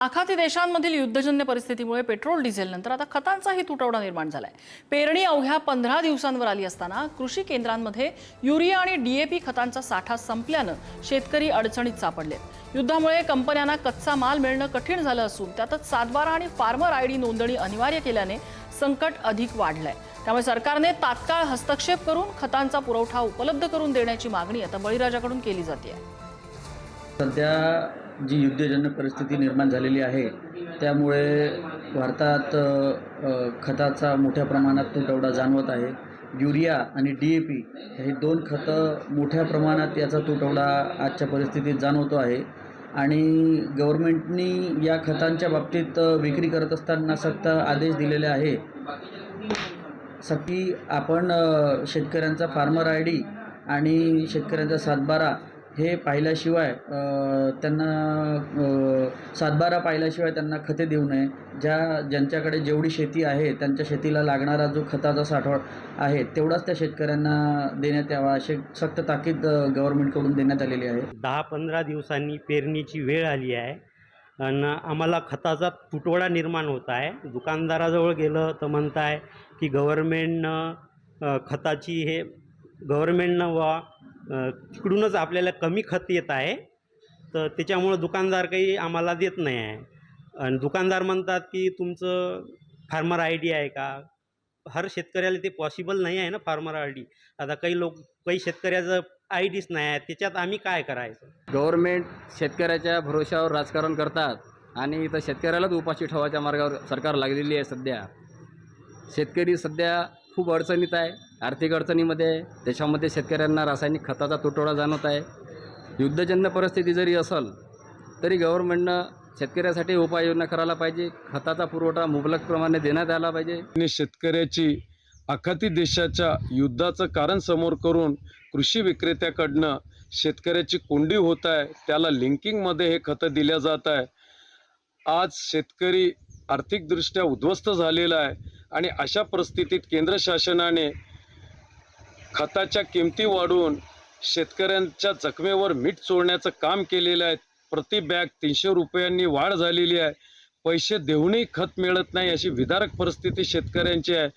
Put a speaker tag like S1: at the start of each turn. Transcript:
S1: आखाती देशांमधील युद्धजन्य परिस्थितीमुळे पेट्रोल डिझेलनंतर आता खतांचाही तुटवडा निर्माण झालाय। पेरणी अवघ्या 15 दिवसांवर आली असताना कृषी केंद्रांमध्ये युरिया आणि डीएपी खतांचा साठा संपल्यानं शेतकरी अडचणीत सापडलेत। युद्धामुळे कंपन्यांना कच्चा माल मिळणं कठीण झालं असून त्यातच सातबारा आणि फार्मर आयडी नोंदणी अनिवार्य केल्याने संकट अधिक वाढलंय। त्यामुळे सरकारने तात्काळ हस्तक्षेप करून खतांचा पुरवठा उपलब्ध करून देण्याची मागणी आता बळीराजाकडून केली जाते।
S2: सध्या जी युद्धजन्य परिस्थिती निर्माण झालेली आहे त्यामुळे भारतात खताचा मोठ्या प्रमाणात तुटवडा जाणवत आहे। युरिया आणि डीएपी हे दोन खतं मोठ्या प्रमाणात याचा तुटवडा आजच्या परिस्थितीत जाणवतो आहे आणि गव्हर्नमेंटनी या खतांच्या बाबतीत विक्री करत असताना सक्त आदेश दिलेले आहे की आपण शेतकऱ्यांचा फार्मर आयडी आणि शेतकऱ्यांचा सातबारा हे पाहिल्याशिवाय त्यांना सातबारा पाहिल्याशिवाय त्यांना खते देऊ नये। ज्यांच्याकडे जेवढी शेती आहे त्यांच्या शेतीला लागणारा जो खताचा साठा आहे तेवढाच त्या शेतकऱ्यांना देण्यात यावा अशी सक्त ताकीद गव्हर्नमेंटकडून देण्यात आलेली आहे।
S3: 10-15 दिवसांनी पेरणीची वेळ आली आहे आणि आम्हाला खताचा तुटवडा निर्माण होत आहे। दुकानदाराजवळ गेलं तर म्हणताय की गव्हर्नमेंटनं खताची हे गव्हर्नमेंटनं तिकडूनच आपल्याला कमी खत येत आहे, तर त्याच्यामुळं दुकानदार काही आम्हाला देत नाही आहे। आणि दुकानदार म्हणतात की तुमचं फार्मर आय डी आहे का? हर शेतकऱ्याला ते पॉसिबल नाही आहे ना फार्मर आय डी। आता काही शेतकऱ्याचं आय डीच नाही आहे, त्याच्यात आम्ही काय करायचं?
S4: गव्हर्नमेंट शेतकऱ्याच्या भरोशावर राजकारण करतात आणि इथं शेतकऱ्यालाच उपाशी ठेवायच्या मार्गावर सरकार लागलेली आहे। सध्या शेतकरी सध्या खूप अडचणीत आहे, आर्थिक अडचणीमध्ये आहे। त्याच्यामध्ये शेतकऱ्यांना रासायनिक खताचा तुटवडा जाणवत आहे। युद्धजन्य परिस्थिती जरी असेल तरी गव्हर्नमेंटनं शेतकऱ्यासाठी उपाययोजना करायला पाहिजे। खताचा पुरवठा मुबलक प्रमाणे देण्यात आला पाहिजे
S5: आणि शेतकऱ्याची आखाती देशाच्या युद्धाचं कारण समोर करून कृषी विक्रेत्याकडनं शेतकऱ्याची कोंडी होत आहे, त्याला लिंकिंगमध्ये हे खतं दिल्या जात आहे। आज शेतकरी आर्थिकदृष्ट्या उद्ध्वस्त झालेला आहे आणि अशा परिस्थितीत केंद्र शासनाने खताच्या किमती वाढवून शेतकऱ्यांच्या जखमेवर मीठ चोळण्याचं काम केलेलं आहे। प्रति बॅग 300 रुपयांनी वाढ झालेली आहे। पैसे देऊनही खत मिळत नाही अशी विदारक परिस्थिती शेतकऱ्यांची आहे।